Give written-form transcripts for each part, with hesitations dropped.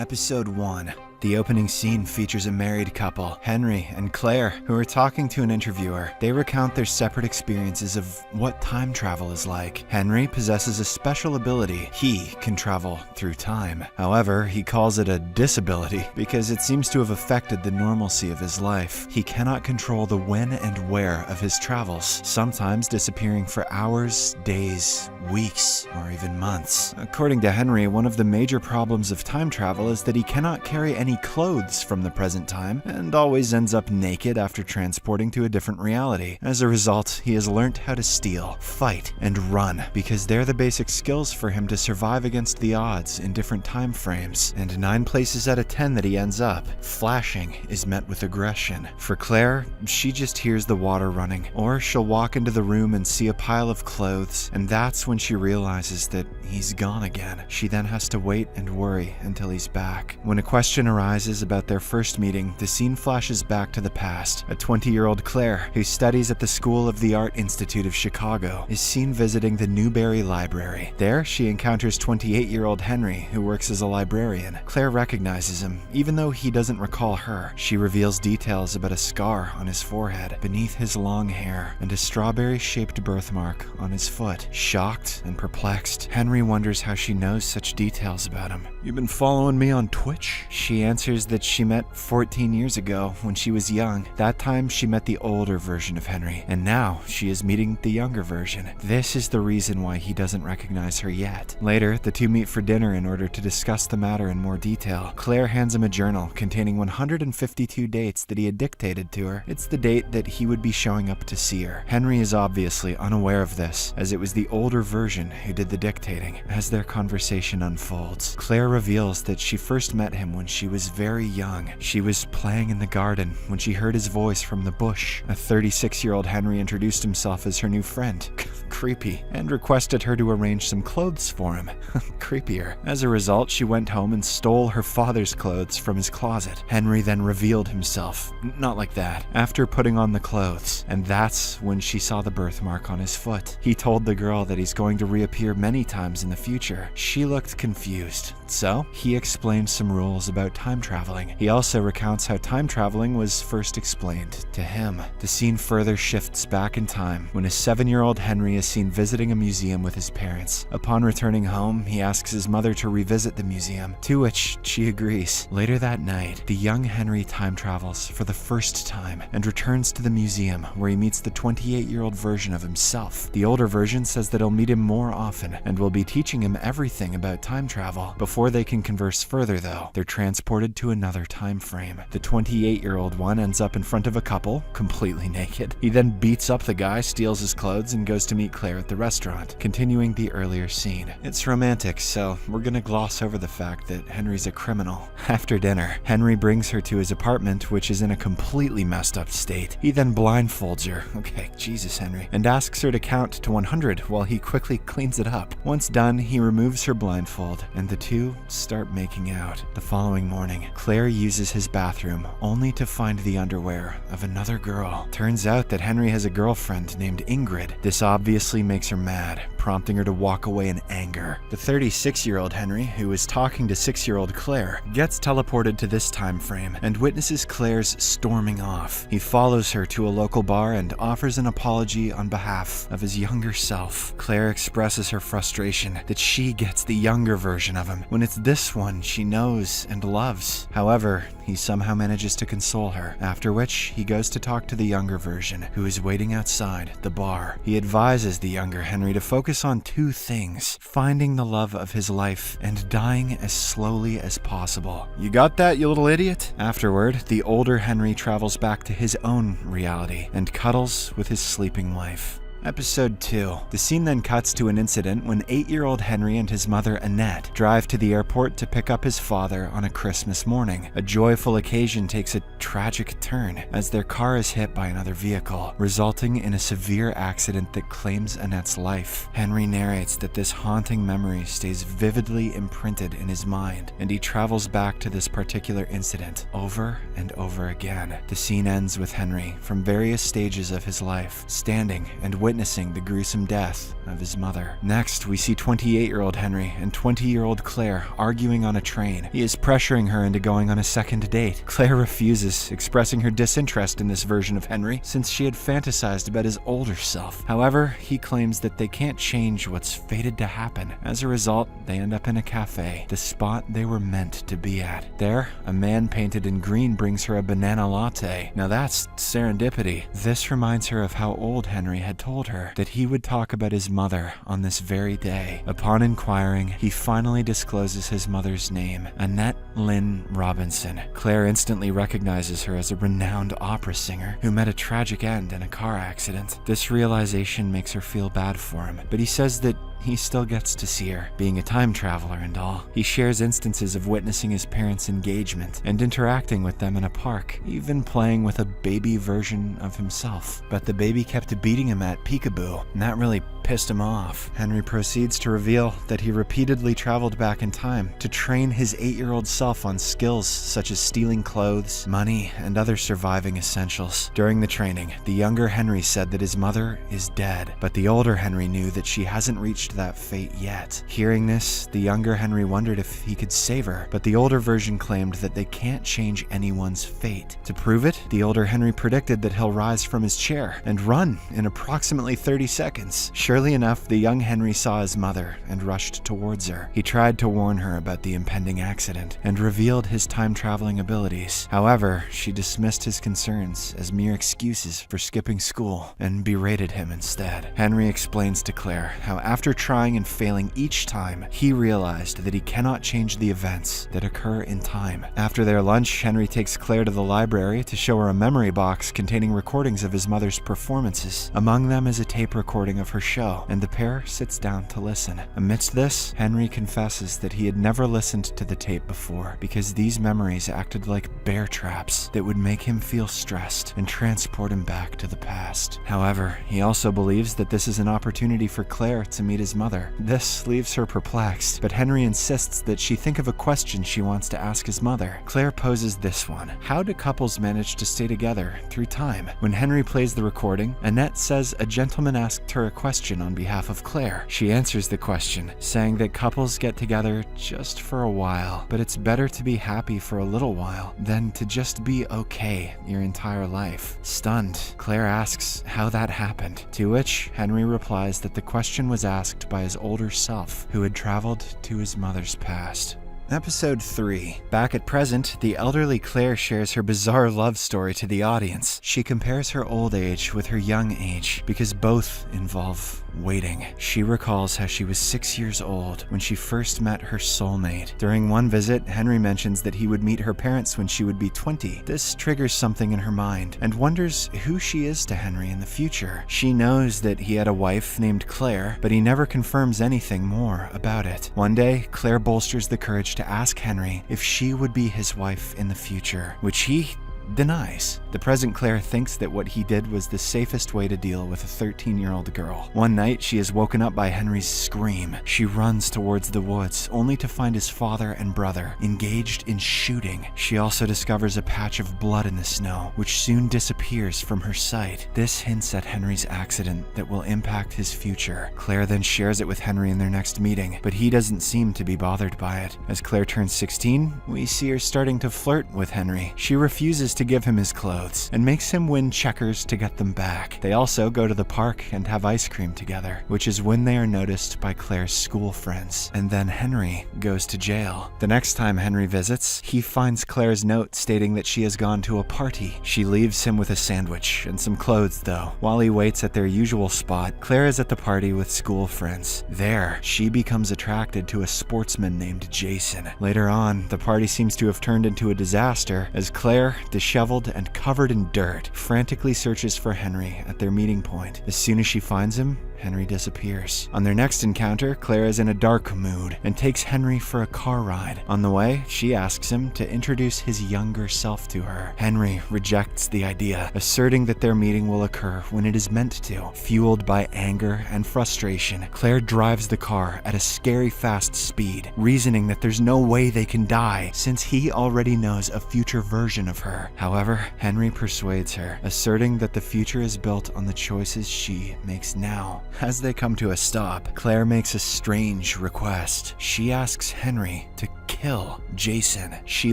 Episode 1. The opening scene features a married couple, Henry and Claire, who are talking to an interviewer. They recount their separate experiences of what time travel is like. Henry possesses a special ability. He can travel through time. However, he calls it a disability because it seems to have affected the normalcy of his life. He cannot control the when and where of his travels, sometimes disappearing for hours, days, weeks, or even months. According to Henry, one of the major problems of time travel is that he cannot carry any clothes from the present time and always ends up naked after transporting to a different reality. As a result, he has learnt how to steal, fight, and run because they're the basic skills for him to survive against the odds in different time frames. And 9 places out of 10 that he ends up, flashing is met with aggression. For Claire, she just hears the water running, or she'll walk into the room and see a pile of clothes, and that's when she realizes that he's gone again. She then has to wait and worry until he's back. When a question arises about their first meeting, the scene flashes back to the past. A 20-year-old Claire, who studies at the School of the Art Institute of Chicago, is seen visiting the Newberry Library. There, she encounters 28-year-old Henry, who works as a librarian. Claire recognizes him, even though he doesn't recall her. She reveals details about a scar on his forehead, beneath his long hair, and a strawberry-shaped birthmark on his foot. Shocked and perplexed, Henry wonders how she knows such details about him. "You've been following me on Twitch?" She answers that she met 14 years ago when she was young. That time she met the older version of Henry, and now she is meeting the younger version. This is the reason why he doesn't recognize her yet. Later, the two meet for dinner in order to discuss the matter in more detail. Claire hands him a journal containing 152 dates that he had dictated to her. It's the date that he would be showing up to see her. Henry is obviously unaware of this, as it was the older version who did the dictating. As their conversation unfolds, Claire reveals that she first met him when she was very young. She was playing in the garden when she heard his voice from the bush. A 36-year-old Henry introduced himself as her new friend. Creepy. And requested her to arrange some clothes for him. Creepier. As a result, she went home and stole her father's clothes from his closet. Henry then revealed himself. Not like that. After putting on the clothes. And that's when she saw the birthmark on his foot. He told the girl that he's going to reappear many times in the future. She looked confused. So, he explained some rules about time traveling. He also recounts how time traveling was first explained to him. The scene further shifts back in time when a 7-year-old Henry is seen visiting a museum with his parents. Upon returning home, he asks his mother to revisit the museum, to which she agrees. Later that night, the young Henry time travels for the first time and returns to the museum where he meets the 28-year-old version of himself. The older version says that he'll meet him more often and will be teaching him everything about time travel. Before they can converse further though, they're transported to another time frame. The 28-year-old one ends up in front of a couple, completely naked. He then beats up the guy, steals his clothes, and goes to meet Claire at the restaurant, continuing the earlier scene. It's romantic, so we're gonna gloss over the fact that Henry's a criminal. After dinner, Henry brings her to his apartment, which is in a completely messed up state. He then blindfolds her, okay, Jesus Henry, and asks her to count to 100 while he quickly cleans it up. Once done, he removes her blindfold, and the two start making out. The following morning, Claire uses his bathroom only to find the underwear of another girl. Turns out that Henry has a girlfriend named Ingrid. This obviously makes her mad, prompting her to walk away in anger. The 36-year-old Henry, who is talking to 6-year-old Claire, gets teleported to this time frame and witnesses Claire's storming off. He follows her to a local bar and offers an apology on behalf of his younger self. Claire expresses her frustration that she gets the younger version of him when it's this one she knows and loves. However, he somehow manages to console her, after which he goes to talk to the younger version, who is waiting outside the bar. He advises the younger Henry to focus on 2 things: finding the love of his life and dying as slowly as possible. You got that, you little idiot? Afterward, the older Henry travels back to his own reality and cuddles with his sleeping wife. Episode 2. The scene then cuts to an incident when 8-year-old Henry and his mother Annette drive to the airport to pick up his father on a Christmas morning. A joyful occasion takes a tragic turn as their car is hit by another vehicle, resulting in a severe accident that claims Annette's life. Henry narrates that this haunting memory stays vividly imprinted in his mind, and he travels back to this particular incident over and over again. The scene ends with Henry, from various stages of his life, standing and witnessing witnessing the gruesome death of his mother. Next, we see 28-year-old Henry and 20-year-old Claire arguing on a train. He is pressuring her into going on a second date. Claire refuses, expressing her disinterest in this version of Henry since she had fantasized about his older self. However, he claims that they can't change what's fated to happen. As a result, they end up in a cafe, the spot they were meant to be at. There, a man painted in green brings her a banana latte. Now that's serendipity. This reminds her of how old Henry had told her that he would talk about his mother on this very day. Upon inquiring, he finally discloses his mother's name, Annette Lynn Robinson. Claire instantly recognizes her as a renowned opera singer who met a tragic end in a car accident. This realization makes her feel bad for him, but he says that he still gets to see her, being a time traveler and all. He shares instances of witnessing his parents' engagement and interacting with them in a park, even playing with a baby version of himself. But the baby kept beating him at peekaboo, and that really pissed him off. Henry proceeds to reveal that he repeatedly traveled back in time to train his 8-year-old self on skills such as stealing clothes, money, and other surviving essentials. During the training, the younger Henry said that his mother is dead, but the older Henry knew that she hasn't reached that fate yet. Hearing this, the younger Henry wondered if he could save her, but the older version claimed that they can't change anyone's fate. To prove it, the older Henry predicted that he'll rise from his chair and run in approximately 30 seconds. Surely enough, the young Henry saw his mother and rushed towards her. He tried to warn her about the impending accident and revealed his time-traveling abilities. However, she dismissed his concerns as mere excuses for skipping school and berated him instead. Henry explains to Claire how after trying and failing each time, he realized that he cannot change the events that occur in time. After their lunch, Henry takes Claire to the library to show her a memory box containing recordings of his mother's performances. Among them is a tape recording of her show, and the pair sits down to listen. Amidst this, Henry confesses that he had never listened to the tape before because these memories acted like bear traps that would make him feel stressed and transport him back to the past. However, he also believes that this is an opportunity for Claire to meet his mother. This leaves her perplexed, but Henry insists that she think of a question she wants to ask his mother. Claire poses this one: how do couples manage to stay together through time? When Henry plays the recording, Annette says a gentleman asked her a question on behalf of Claire. She answers the question, saying that couples get together just for a while, but it's better to be happy for a little while than to just be okay your entire life. Stunned, Claire asks how that happened, to which Henry replies that the question was asked by his older self, who had traveled to his mother's past. Episode 3. Back at present, the elderly Claire shares her bizarre love story to the audience. She compares her old age with her young age because both involve waiting. She recalls how she was 6 years old when she first met her soulmate. During one visit, Henry mentions that he would meet her parents when she would be 20. This triggers something in her mind and wonders who she is to Henry in the future. She knows that he had a wife named Claire, but he never confirms anything more about it. One day, Claire bolsters the courage to ask Henry if she would be his wife in the future, which he denies. The present Claire thinks that what he did was the safest way to deal with a 13-year-old girl. One night, she is woken up by Henry's scream. She runs towards the woods, only to find his father and brother engaged in shooting. She also discovers a patch of blood in the snow, which soon disappears from her sight. This hints at Henry's accident that will impact his future. Claire then shares it with Henry in their next meeting, but he doesn't seem to be bothered by it. As Claire turns 16, we see her starting to flirt with Henry. She refuses to give him his clothes and makes him win checkers to get them back. They also go to the park and have ice cream together, which is when they are noticed by Claire's school friends. And then Henry goes to jail. The next time Henry visits, he finds Claire's note stating that she has gone to a party. She leaves him with a sandwich and some clothes though. While he waits at their usual spot, Claire is at the party with school friends. There, she becomes attracted to a sportsman named Jason. Later on, the party seems to have turned into a disaster as Claire, disheveled and covered in dirt, frantically searches for Henry at their meeting point. As soon as she finds him, Henry disappears. On their next encounter, Claire is in a dark mood and takes Henry for a car ride. On the way, she asks him to introduce his younger self to her. Henry rejects the idea, asserting that their meeting will occur when it is meant to. Fueled by anger and frustration, Claire drives the car at a scary fast speed, reasoning that there's no way they can die since he already knows a future version of her. However, Henry persuades her, asserting that the future is built on the choices she makes now. As they come to a stop, Claire makes a strange request. She asks Henry to kill Jason. She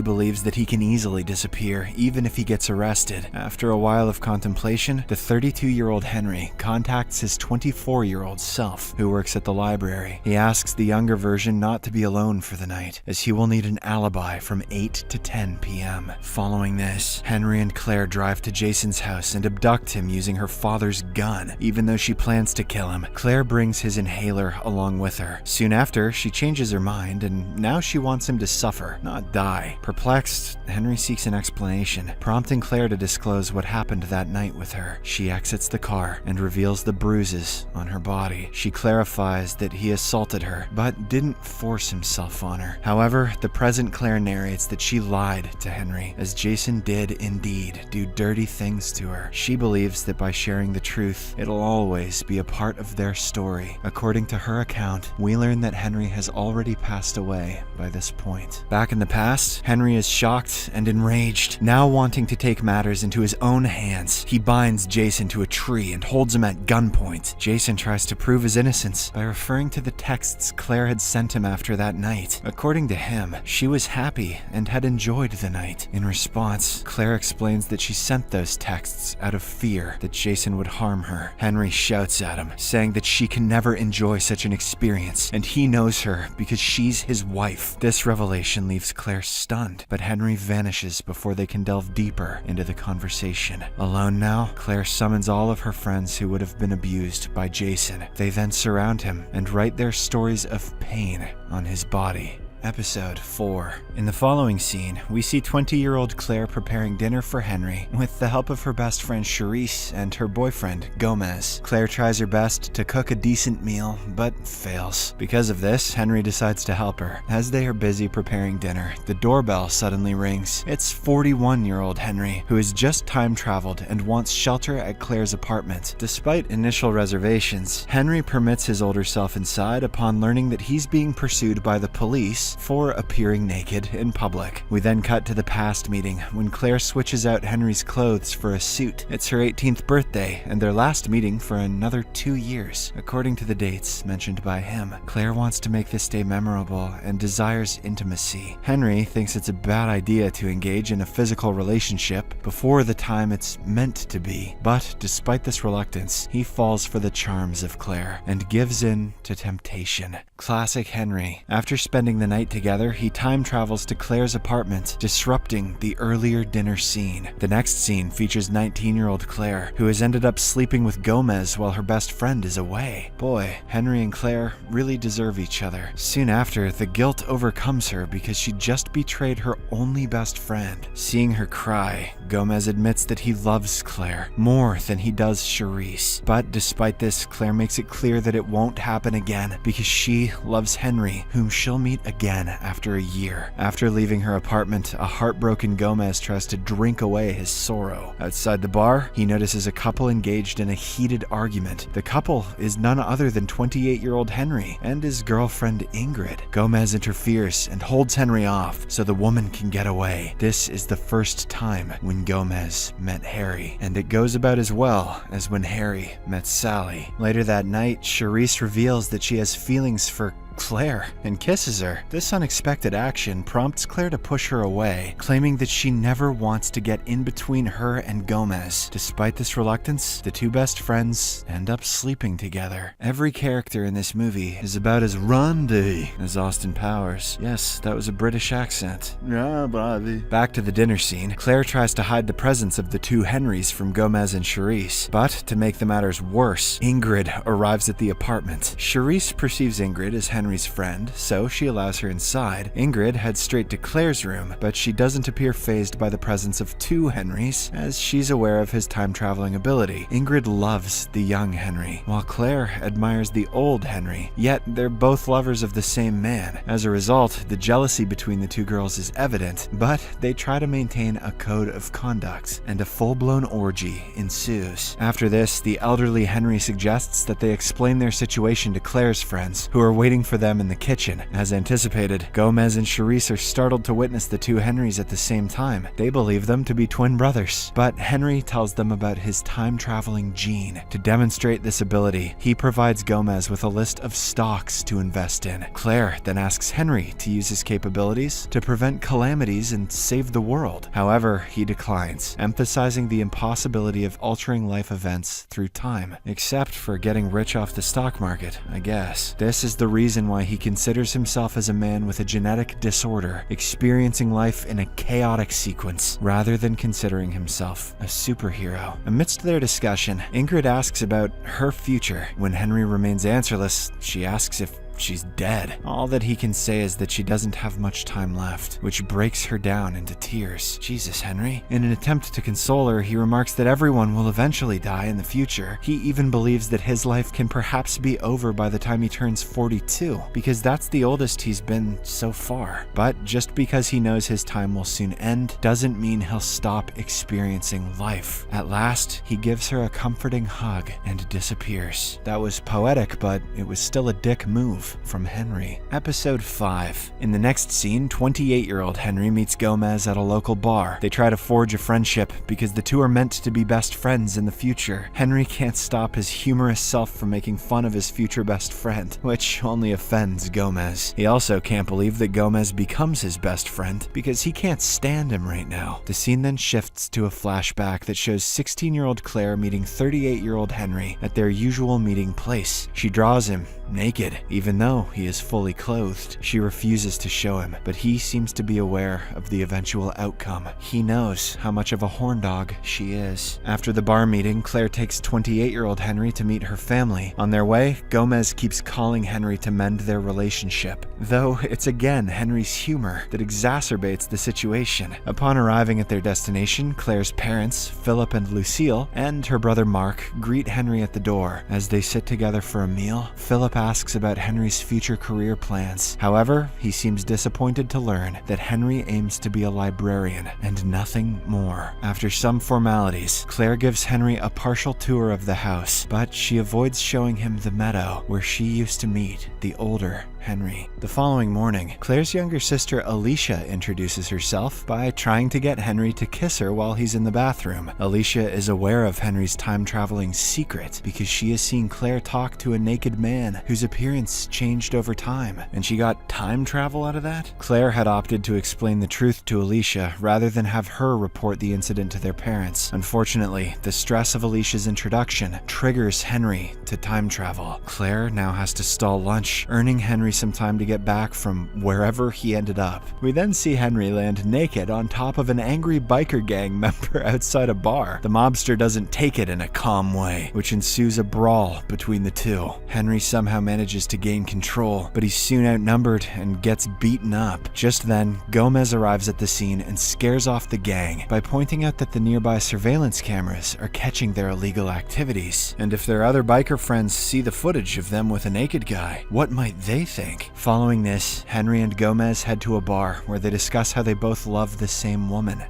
believes that he can easily disappear, even if he gets arrested. After a while of contemplation, the 32-year-old Henry contacts his 24-year-old self, who works at the library. He asks the younger version not to be alone for the night, as he will need an alibi from 8 to 10 p.m. Following this, Henry and Claire drive to Jason's house and abduct him using her father's gun. Even though she plans to kill him, Claire brings his inhaler along with her. Soon after, she changes her mind, and now she wants him to suffer, not die. Perplexed, Henry seeks an explanation, prompting Claire to disclose what happened that night with her. She exits the car and reveals the bruises on her body. She clarifies that he assaulted her, but didn't force himself on her. However, the present Claire narrates that she lied to Henry, as Jason did indeed do dirty things to her. She believes that by sharing the truth, it'll always be a part of their story. According to her account, we learn that Henry has already passed away by this point. Back in the past, Henry is shocked and enraged, now wanting to take matters into his own hands. He binds Jason to a tree and holds him at gunpoint. Jason tries to prove his innocence by referring to the texts Claire had sent him after that night. According to him, she was happy and had enjoyed the night. In response, Claire explains that she sent those texts out of fear that Jason would harm her. Henry shouts at him, saying that she can never enjoy such an experience, and he knows her because she's his wife. This revelation leaves Claire stunned, but Henry vanishes before they can delve deeper into the conversation. Alone now, Claire summons all of her friends who would have been abused by Jason. They then surround him and write their stories of pain on his body. Episode 4. In the following scene, we see 20-year-old Claire preparing dinner for Henry with the help of her best friend Charisse and her boyfriend Gomez. Claire tries her best to cook a decent meal, but fails. Because of this, Henry decides to help her. As they are busy preparing dinner, the doorbell suddenly rings. It's 41-year-old Henry, who has just time-traveled and wants shelter at Claire's apartment. Despite initial reservations, Henry permits his older self inside upon learning that he's being pursued by the police for appearing naked in public. We then cut to the past meeting when Claire switches out Henry's clothes for a suit. It's her 18th birthday and their last meeting for another 2 years. According to the dates mentioned by him, Claire wants to make this day memorable and desires intimacy. Henry thinks it's a bad idea to engage in a physical relationship before the time it's meant to be, but despite this reluctance, he falls for the charms of Claire and gives in to temptation. Classic Henry. After spending the night together, he time travels to Claire's apartment, disrupting the earlier dinner scene. The next scene features 19-year-old Claire, who has ended up sleeping with Gomez while her best friend is away. Boy, Henry and Claire really deserve each other. Soon after, the guilt overcomes her because she just betrayed her only best friend. Seeing her cry, Gomez admits that he loves Claire more than he does Charisse. But despite this, Claire makes it clear that it won't happen again because she loves Henry, whom she'll meet again after a year. After leaving her apartment, a heartbroken Gomez tries to drink away his sorrow. Outside the bar, he notices a couple engaged in a heated argument. The couple is none other than 28-year-old Henry and his girlfriend Ingrid. Gomez interferes and holds Henry off so the woman can get away. This is the first time when Gomez met Harry, and it goes about as well as when Harry met Sally. Later that night, Charisse reveals that she has feelings for Claire and kisses her. This unexpected action prompts Claire to push her away, claiming that she never wants to get in between her and Gomez. Despite this reluctance, the two best friends end up sleeping together. Every character in this movie is about as randy as Austin Powers. Yes, that was a British accent. Yeah, buddy. Back to the dinner scene, Claire tries to hide the presence of the two Henrys from Gomez and Charisse, but to make the matters worse, Ingrid arrives at the apartment. Charisse perceives Ingrid as Henry Henry's friend, so she allows her inside. Ingrid heads straight to Claire's room, but she doesn't appear fazed by the presence of two Henrys, as she's aware of his time-traveling ability. Ingrid loves the young Henry, while Claire admires the old Henry, yet they're both lovers of the same man. As a result, the jealousy between the two girls is evident, but they try to maintain a code of conduct, and a full-blown orgy ensues. After this, the elderly Henry suggests that they explain their situation to Claire's friends, who are waiting for them in the kitchen. As anticipated, Gomez and Charisse are startled to witness the two Henrys at the same time. They believe them to be twin brothers, but Henry tells them about his time-traveling gene. To demonstrate this ability, he provides Gomez with a list of stocks to invest in. Claire then asks Henry to use his capabilities to prevent calamities and save the world. However, he declines, emphasizing the impossibility of altering life events through time, except for getting rich off the stock market, I guess. This is the reason why he considers himself as a man with a genetic disorder, experiencing life in a chaotic sequence, rather than considering himself a superhero. Amidst their discussion, Ingrid asks about her future. When Henry remains answerless, she asks if she's dead. All that he can say is that she doesn't have much time left, which breaks her down into tears. Jesus, Henry. In an attempt to console her, he remarks that everyone will eventually die in the future. He even believes that his life can perhaps be over by the time he turns 42, because that's the oldest he's been so far. But just because he knows his time will soon end doesn't mean he'll stop experiencing life. At last, he gives her a comforting hug and disappears. That was poetic, but it was still a dick move from Henry. Episode 5. In the next scene, 28-year-old Henry meets Gomez at a local bar. They try to forge a friendship because the two are meant to be best friends in the future. Henry can't stop his humorous self from making fun of his future best friend, which only offends Gomez. He also can't believe that Gomez becomes his best friend because he can't stand him right now. The scene then shifts to a flashback that shows 16-year-old Claire meeting 38-year-old Henry at their usual meeting place. She draws him naked, even though he is fully clothed. She refuses to show him, but he seems to be aware of the eventual outcome. He knows how much of a horn dog she is. After the bar meeting, Claire takes 28-year-old Henry to meet her family. On their way, Gomez keeps calling Henry to mend their relationship, though it's again Henry's humor that exacerbates the situation. Upon arriving at their destination, Claire's parents, Philip and Lucille, and her brother Mark, greet Henry at the door. As they sit together for a meal, Philip asks about Henry's future career plans. However, he seems disappointed to learn that Henry aims to be a librarian and nothing more. After some formalities, Claire gives Henry a partial tour of the house, but she avoids showing him the meadow where she used to meet the older Henry. The following morning, Claire's younger sister Alicia introduces herself by trying to get Henry to kiss her while he's in the bathroom. Alicia is aware of Henry's time-traveling secret because she has seen Claire talk to a naked man whose appearance changed over time, and she got time travel out of that? Claire had opted to explain the truth to Alicia rather than have her report the incident to their parents. Unfortunately, the stress of Alicia's introduction triggers Henry to time travel. Claire now has to stall lunch, earning Henry some time to get back from wherever he ended up. We then see Henry land naked on top of an angry biker gang member outside a bar. The mobster doesn't take it in a calm way, which ensues a brawl between the two. Henry somehow manages to gain control, but he's soon outnumbered and gets beaten up. Just then, Gomez arrives at the scene and scares off the gang by pointing out that the nearby surveillance cameras are catching their illegal activities, and if their other biker friends see the footage of them with a naked guy, what might they think? Following this, Henry and Gomez head to a bar where they discuss how they both love the same woman,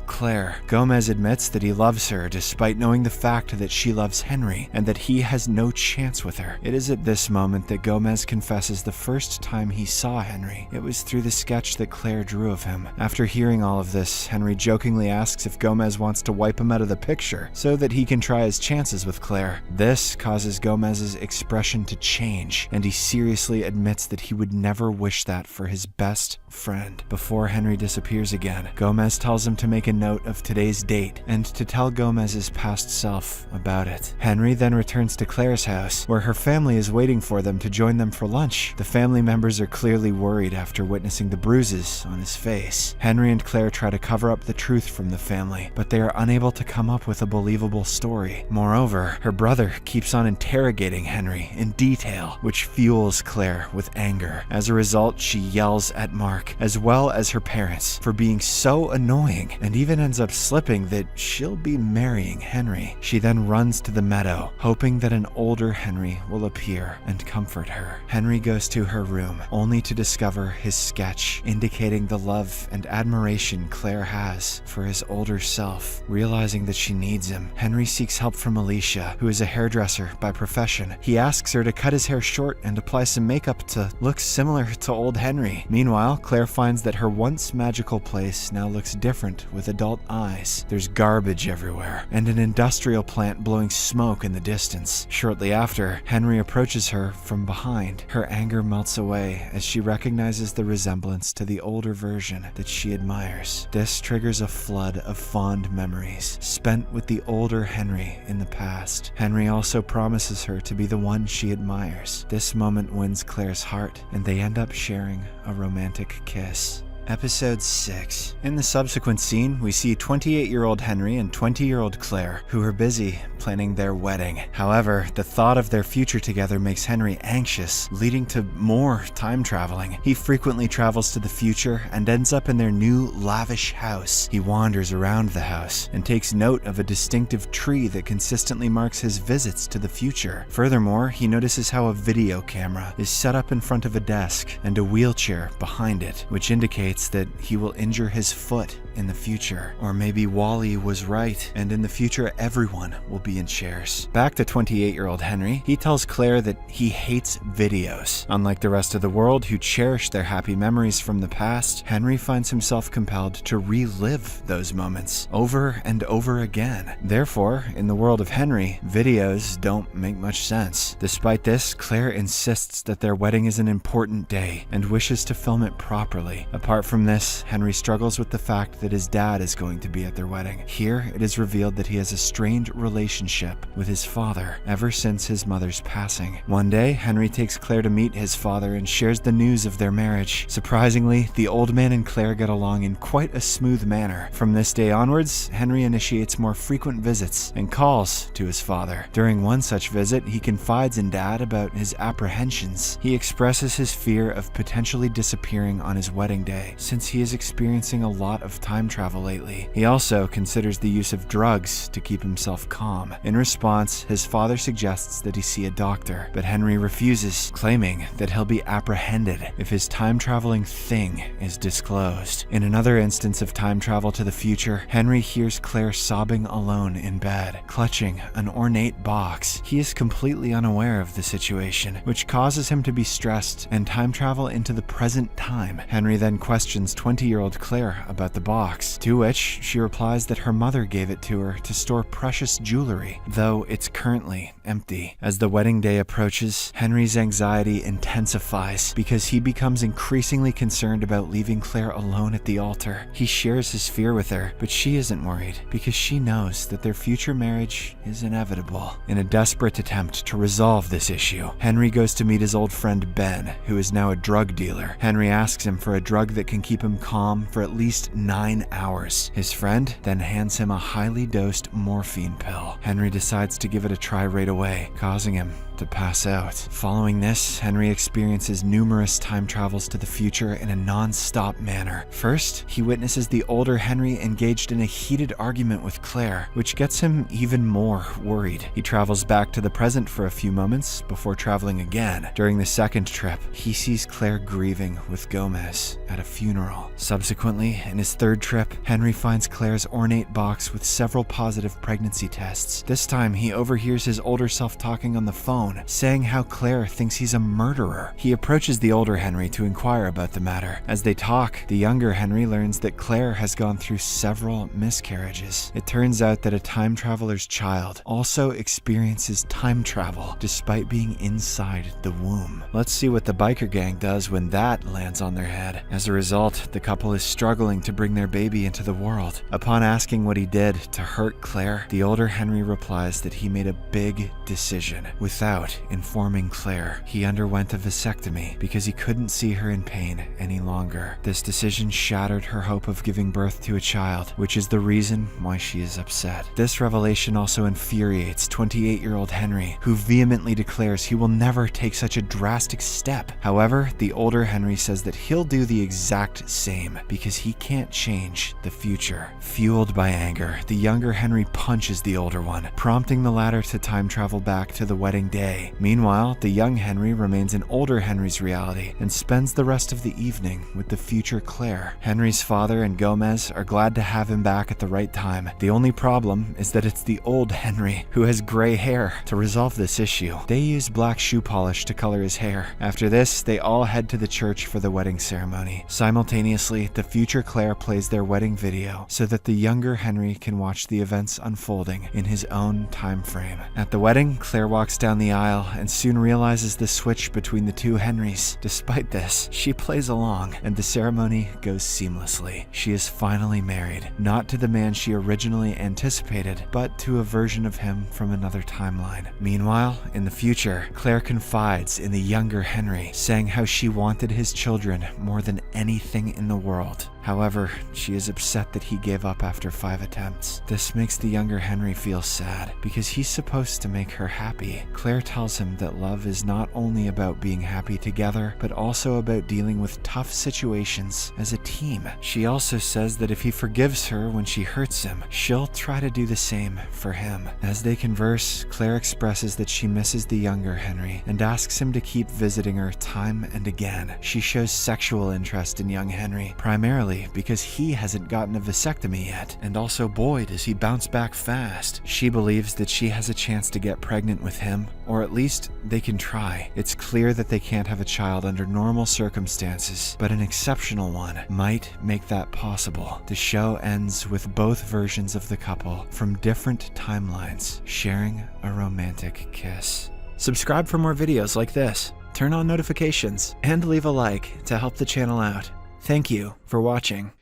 Claire. Gomez admits that he loves her despite knowing the fact that she loves Henry and that he has no chance with her. It is at this moment that Gomez confesses the first time he saw Henry. It was through the sketch that Claire drew of him. After hearing all of this, Henry jokingly asks if Gomez wants to wipe him out of the picture so that he can try his chances with Claire. This causes Gomez's expression to change, and he seriously admits that he would never wish that for his best friend. Before Henry disappears again, Gomez tells him to make a note of today's date and to tell Gomez's past self about it. Henry then returns to Claire's house, where her family is waiting for them to join them for lunch. The family members are clearly worried after witnessing the bruises on his face. Henry and Claire try to cover up the truth from the family, but they are unable to come up with a believable story. Moreover, her brother keeps on interrogating Henry in detail, which fuels fuels Claire with anger. As a result, she yells at Mark, as well as her parents, for being so annoying, and even ends up slipping that she'll be marrying Henry. She then runs to the meadow, hoping that an older Henry will appear and comfort her. Henry goes to her room, only to discover his sketch, indicating the love and admiration Claire has for his older self. Realizing that she needs him, Henry seeks help from Alicia, who is a hairdresser by profession. He asks her to cut his hair short and apply some makeup to look similar to old Henry. Meanwhile, Claire finds that her once magical place now looks different with adult eyes. There's garbage everywhere, and an industrial plant blowing smoke in the distance. Shortly after, Henry approaches her from behind. Her anger melts away as she recognizes the resemblance to the older version that she admires. This triggers a flood of fond memories spent with the older Henry in the past. Henry also promises her to be the one she admires. This moment wins Claire's heart, and they end up sharing a romantic kiss. Episode 6. In the subsequent scene, we see 28-year-old Henry and 20-year-old Claire, who are busy planning their wedding. However, the thought of their future together makes Henry anxious, leading to more time traveling. He frequently travels to the future and ends up in their new lavish house. He wanders around the house and takes note of a distinctive tree that consistently marks his visits to the future. Furthermore, he notices how a video camera is set up in front of a desk and a wheelchair behind it, which indicates that he will injure his foot in the future. Or maybe Wally was right, and in the future everyone will be in chairs. Back to 28-year-old Henry, he tells Claire that he hates videos. Unlike the rest of the world who cherish their happy memories from the past, Henry finds himself compelled to relive those moments over and over again. Therefore, in the world of Henry, videos don't make much sense. Despite this, Claire insists that their wedding is an important day and wishes to film it properly. Apart from this, Henry struggles with the fact that his dad is going to be at their wedding. Here, it is revealed that he has a strained relationship with his father ever since his mother's passing. One day, Henry takes Claire to meet his father and shares the news of their marriage. Surprisingly, the old man and Claire get along in quite a smooth manner. From this day onwards, Henry initiates more frequent visits and calls to his father. During one such visit, he confides in Dad about his apprehensions. He expresses his fear of potentially disappearing on his wedding day, since he is experiencing a lot of time travel lately. He also considers the use of drugs to keep himself calm. In response, his father suggests that he see a doctor, but Henry refuses, claiming that he'll be apprehended if his time-traveling thing is disclosed. In another instance of time travel to the future, Henry hears Claire sobbing alone in bed, clutching an ornate box. He is completely unaware of the situation, which causes him to be stressed and time travel into the present time. Henry then questions 20-year-old Claire about the box, to which she replies that her mother gave it to her to store precious jewelry, though it's currently empty. As the wedding day approaches, Henry's anxiety intensifies because he becomes increasingly concerned about leaving Claire alone at the altar. He shares his fear with her, but she isn't worried because she knows that their future marriage is inevitable. In a desperate attempt to resolve this issue, Henry goes to meet his old friend Ben, who is now a drug dealer. Henry asks him for a drug that can keep him calm for at least 9 hours. His friend then hands him a highly dosed morphine pill. Henry decides to give it a try right away, causing him to pass out. Following this, Henry experiences numerous time travels to the future in a non-stop manner. First, he witnesses the older Henry engaged in a heated argument with Claire, which gets him even more worried. He travels back to the present for a few moments before traveling again. During the second trip, he sees Claire grieving with Gomez at a funeral. Subsequently, in his third trip, Henry finds Claire's ornate box with several positive pregnancy tests. This time, he overhears his older self talking on the phone, saying how Claire thinks he's a murderer. He approaches the older Henry to inquire about the matter. As they talk, the younger Henry learns that Claire has gone through several miscarriages. It turns out that a time traveler's child also experiences time travel despite being inside the womb. Let's see what the biker gang does when that lands on their head. As a result, result, the couple is struggling to bring their baby into the world. Upon asking what he did to hurt Claire, the older Henry replies that he made a big decision. Without informing Claire, he underwent a vasectomy because he couldn't see her in pain any longer. This decision shattered her hope of giving birth to a child, which is the reason why she is upset. This revelation also infuriates 28-year-old Henry, who vehemently declares he will never take such a drastic step. However, the older Henry says that he'll do the exact same because he can't change the future. Fueled by anger, the younger Henry punches the older one, prompting the latter to time travel back to the wedding day. Meanwhile, the young Henry remains in older Henry's reality and spends the rest of the evening with the future Claire. Henry's father and Gomez are glad to have him back at the right time. The only problem is that it's the old Henry who has gray hair. To resolve this issue, they use black shoe polish to color his hair. After this, they all head to the church for the wedding ceremony. Simultaneously, the future Claire plays their wedding video so that the younger Henry can watch the events unfolding in his own time frame. At the wedding, Claire walks down the aisle and soon realizes the switch between the two Henrys. Despite this, she plays along, and the ceremony goes seamlessly. She is finally married, not to the man she originally anticipated, but to a version of him from another timeline. Meanwhile, in the future, Claire confides in the younger Henry, saying how she wanted his children more than anything in the world. However, she is upset that he gave up after 5 attempts. This makes the younger Henry feel sad because he's supposed to make her happy. Claire tells him that love is not only about being happy together, but also about dealing with tough situations as a team. She also says that if he forgives her when she hurts him, she'll try to do the same for him. As they converse, Claire expresses that she misses the younger Henry and asks him to keep visiting her time and again. She shows sexual interest in young Henry, primarily because he hasn't gotten a vasectomy yet, and also boy does he bounce back fast. She believes that she has a chance to get pregnant with him, or at least they can try. It's clear that they can't have a child under normal circumstances, but an exceptional one might make that possible. The show ends with both versions of the couple from different timelines sharing a romantic kiss. Subscribe for more videos like this, turn on notifications, and leave a like to help the channel out. Thank you for watching.